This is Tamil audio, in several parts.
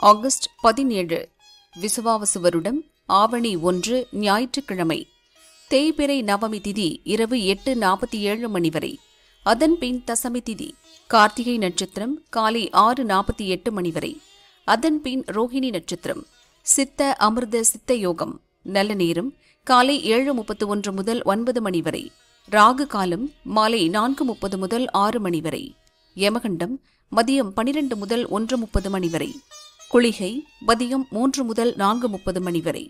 ஆகஸ்ட் 17 விசுவாவசு வருடம் ஆவணி 1 ஞாயிற்றுக்கிழமை. தேய்பிறை நவமி திதி இரவு 8:47 மணி வரை. அதன் பின் தசமி திதி. கார்த்திகை நட்சத்திரம் காலை 6:48 மணி வரை. அதன் பின் ரோஹிணி நட்சத்திரம். சித்த அமிர்த சித்த யோகம். நல்ல நேரம் காலை 7:31 முதல் 9 மணி வரை. ராகு காலம் மாலை 4:30 முதல் 6 மணி வரை. யமகண்டம் மதியம் 12 முதல் 1:30 மணி வரை. குளிகை மதியம் 3 முதல் 4:30 மணி வரை.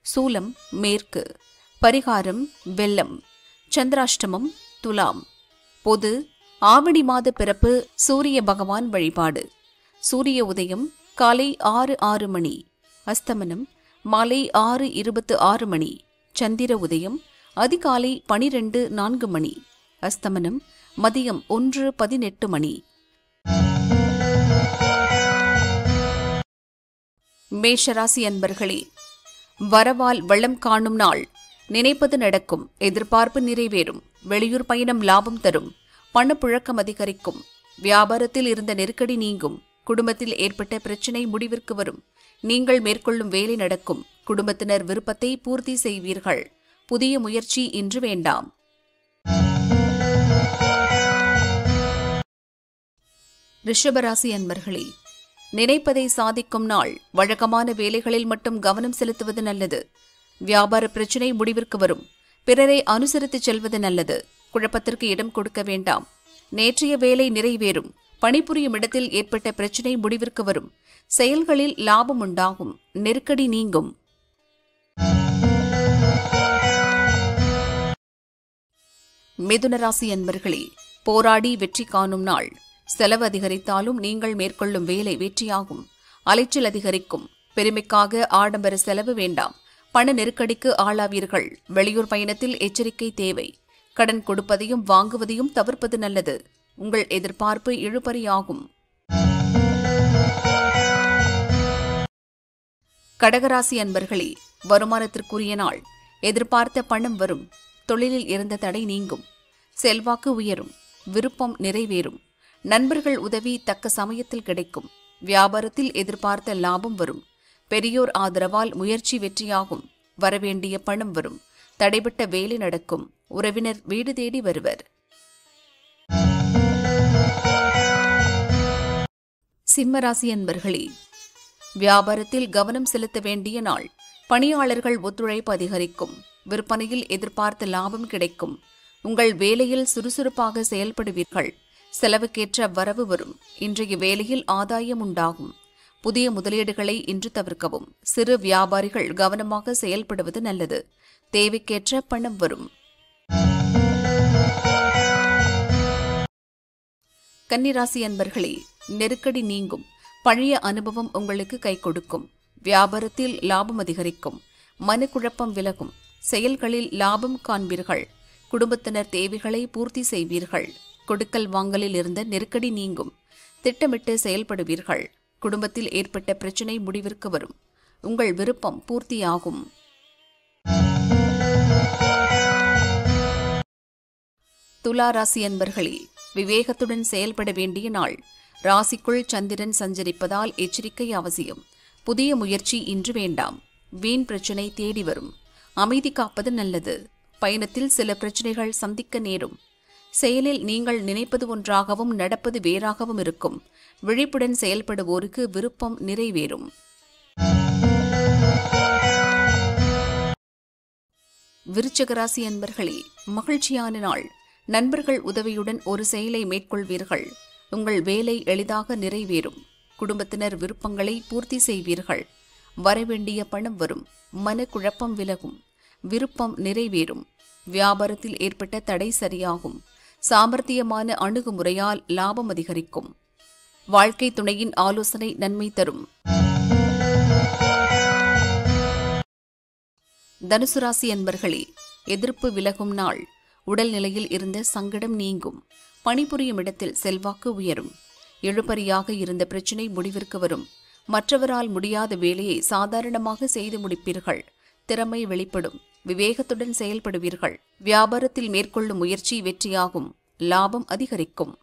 சூலம் மேற்கு. பரிகாரம் வெள்ளம். சந்திராஷ்டமம் துலாம். பொது ஆவணி மாத பிறப்பு சூரிய பகவான் வழிபாடு. சூரிய உதயம் காலை 6:06 மணி. அஸ்தமனம் மாலை 6:26 மணி. சந்திர உதயம் அதிகாலை 12:04 மணி. அஸ்தமனம் மதியம் 1:18 மணி. மேஷராசி அன்பர்களே, வரவால் வளம் காணும் நாள். நினைப்பது நடக்கும். எதிர்பார்ப்பு நிறைவேறும். வெளியூர் பயணம் லாபம் தரும். பணப்புழக்கம் அதிகரிக்கும். வியாபாரத்தில் இருந்த நெருக்கடி நீங்கும். குடும்பத்தில் ஏற்பட்ட பிரச்சினை முடிவிற்கு வரும். நீங்கள் மேற்கொள்ளும் வேலை நடக்கும். குடும்பத்தினர் விருப்பத்தை பூர்த்தி செய்வீர்கள். புதிய முயற்சி இன்று வேண்டாம். ரிஷபராசி அன்பர்களே, நினைப்பதை சாதிக்கும் நாள். வழக்கமான வேலைகளில் மட்டும் கவனம் செலுத்துவது நல்லது. வியாபார பிரச்சினை முடிவிற்கு வரும். பிறரை அனுசரித்துச் செல்வது நல்லது. குழப்பத்திற்கு இடம் கொடுக்க வேண்டாம். நேற்றைய வேலை நிறைவேறும். பணிபுரியும் இடத்தில் ஏற்பட்ட பிரச்சினை முடிவிற்கு வரும். செயல்களில் லாபம் உண்டாகும். நெருக்கடி நீங்கும். மிதுனராசி அன்பர்களே, போராடி வெற்றி காணும் நாள். செலவு அதிகரித்தாலும் நீங்கள் மேற்கொள்ளும் வேலை வெற்றியாகும். அலைச்சல் அதிகரிக்கும். பெருமைக்காக ஆடம்பர செலவு வேண்டாம். பண நெருக்கடிக்கு ஆளாவீர்கள். வெளியூர் பயணத்தில் எச்சரிக்கை தேவை. கடன் கொடுப்பதையும் வாங்குவதையும் தவிர்ப்பது நல்லது. உங்கள் எதிர்பார்ப்பு இழுபறியாகும். கடகராசி அன்பர்களே, வருமானத்திற்குரிய நாள். எதிர்பார்த்த பணம் வரும். தொழிலில் இருந்த தடை நீங்கும். செல்வாக்கு உயரும். விருப்பம் நிறைவேறும். நண்பர்கள் உதவி தக்க சமயத்தில் கிடைக்கும். வியாபாரத்தில் எதிர்பார்த்த லாபம் வரும். பெரியோர் ஆதரவால் முயற்சி வெற்றியாகும். வரவேண்டிய பணம் வரும். தடைபட்ட வேலை நடக்கும். உறவினர் வீடு தேடி வருவர். சிம்மராசி அன்பர்களே, வியாபாரத்தில் கவனம் செலுத்த வேண்டிய நாள். பணியாளர்கள் ஒத்துழைப்பு அதிகரிக்கும். விற்பனையில் எதிர்பார்த்த லாபம் கிடைக்கும். உங்கள் வேலையில் சுறுசுறுப்பாக செயல்படுவீர்கள். செலவுக்கேற்ற வரவு வரும். இன்றைய வேலையில் ஆதாயம் உண்டாகும். புதிய முதலீடுகளை இன்று தவிர்க்கவும். சிறு வியாபாரிகள் கவனமாக செயல்படுவது நல்லது. தேவைக்கேற்ற பணம் வரும். கன்னிராசி அன்பர்களே, நெருக்கடி நீங்கும். பழைய அனுபவம் உங்களுக்கு கை கொடுக்கும். வியாபாரத்தில் லாபம் அதிகரிக்கும். மனக்குழப்பம் விலகும். செயல்களில் லாபம் காண்பீர்கள். குடும்பத்தினர் தேவைகளை பூர்த்தி செய்வீர்கள். கொடுக்கல் வாங்கலில் இருந்த நெருக்கடி நீங்கும். திட்டமிட்டு செயல்படுவீர்கள். குடும்பத்தில் ஏற்பட்ட பிரச்சினை முடிவிற்கு வரும். உங்கள் விருப்பம் பூர்த்தியாகும். துலா ராசி அன்பர்களே, விவேகத்துடன் செயல்பட வேண்டிய நாள். ராசிக்குள் சந்திரன் சஞ்சரிப்பதால் எச்சரிக்கை அவசியம். புதிய முயற்சி இன்று வேண்டாம். வீண் பிரச்சினை தேடி வரும். அமைதி காப்பது நல்லது. பயணத்தில் சில பிரச்சினைகள் சந்திக்க நேரும். செயலில் நீங்கள் நினைப்பது ஒன்றாகவும் நடப்பது வேறாகவும் இருக்கும். விழிப்புடன் செயல்படுவோருக்கு விருப்பம் நிறைவேறும். விருச்சிகராசி அன்பர்களே, மகிழ்ச்சியான நாள். நண்பர்கள் உதவியுடன் ஒரு செயலை மேற்கொள்வீர்கள். உங்கள் வேலை எளிதாக நிறைவேறும். குடும்பத்தினர் விருப்பங்களை பூர்த்தி செய்வீர்கள். வரவேண்டிய பணம் வரும். மனக்குழப்பம் விலகும். விருப்பம் நிறைவேறும். வியாபாரத்தில் ஏற்பட்ட தடை சரியாகும். சாமர்த்தியமான அணுகுமுறையால் லாபம் அதிகரிக்கும். வாழ்க்கை துணையின் ஆலோசனை நன்மை தரும். தனுசு ராசி அன்பர்களே, எதிர்ப்பு விலகும் நாள். உடல்நிலையில் இருந்த சங்கடம் நீங்கும். பணிபுரியும் இடத்தில் செல்வாக்கு உயரும். இழுபறியாக இருந்த பிரச்சினை முடிவிற்கு வரும். மற்றவரால் முடியாத வேலையை சாதாரணமாக செய்து முடிப்பீர்கள். திறமை வெளிப்படும். விவேகத்துடன் செயல்படுவீர்கள். வியாபாரத்தில் மேற்கொள்ளும் முயற்சி வெற்றியாகும். லாபம் அதிகரிக்கும்.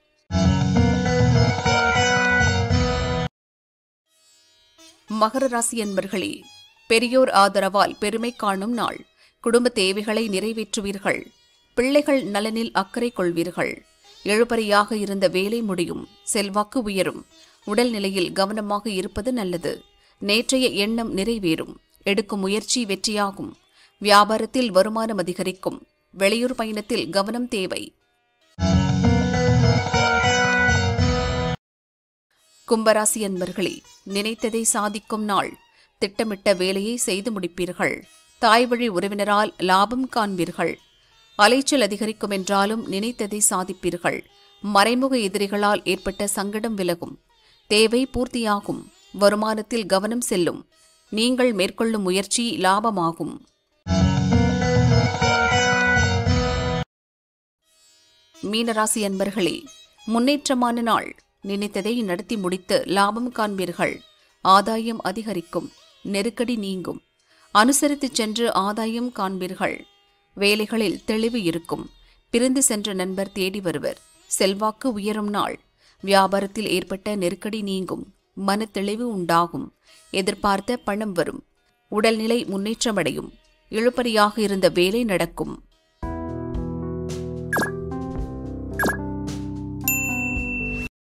மகர ராசி அன்பர்களே, பெரியோர் ஆதரவால் பெருமை காணும் நாள். குடும்ப தேவைகளை நிறைவேற்றுவீர்கள். பிள்ளைகள் நலனில் அக்கறை கொள்வீர்கள். இழுபறியாக இருந்த வேலை முடியும். செல்வாக்கு உயரும். உடல்நிலையில் கவனமாக இருப்பது நல்லது. நேற்றைய எண்ணம் நிறைவேறும். எடுக்கும் முயற்சி வெற்றியாகும். வியாபாரத்தில் வருமானம் அதிகரிக்கும். வெளியூர் பயணத்தில் கவனம் தேவை. கும்பராசி அன்பர்களே, நினைத்ததை சாதிக்கும் நாள். திட்டமிட்ட வேலையை செய்து முடிப்பீர்கள். தாய்வழி உறவினரால் லாபம் காண்பீர்கள். அலைச்சல் அதிகரிக்கும் என்றாலும் நினைத்ததை சாதிப்பீர்கள். மறைமுக எதிரிகளால் ஏற்பட்ட சங்கடம் விலகும். தேவை பூர்த்தியாகும். வருமானத்தில் கவனம் செல்லும். நீங்கள் மேற்கொள்ளும் முயற்சி லாபமாகும். மீனராசி அன்பர்களே, முன்னேற்றமான நாள். நினைத்ததை நடத்தி முடித்து லாபம் காண்பீர்கள். ஆதாயம் அதிகரிக்கும். நெருக்கடி நீங்கும். அனுசரித்துச் சென்று ஆதாயம் காண்பீர்கள். வேலைகளில் தெளிவு இருக்கும். பிரிந்து சென்ற நண்பர் தேடி வருவர். செல்வாக்கு உயரும் நாள். வியாபாரத்தில் ஏற்பட்ட நெருக்கடி நீங்கும். மன தெளிவு உண்டாகும். எதிர்பார்த்த பணம் வரும். உடல்நிலை முன்னேற்றமடையும். இழுபறியாக இருந்த வேலை நடக்கும்.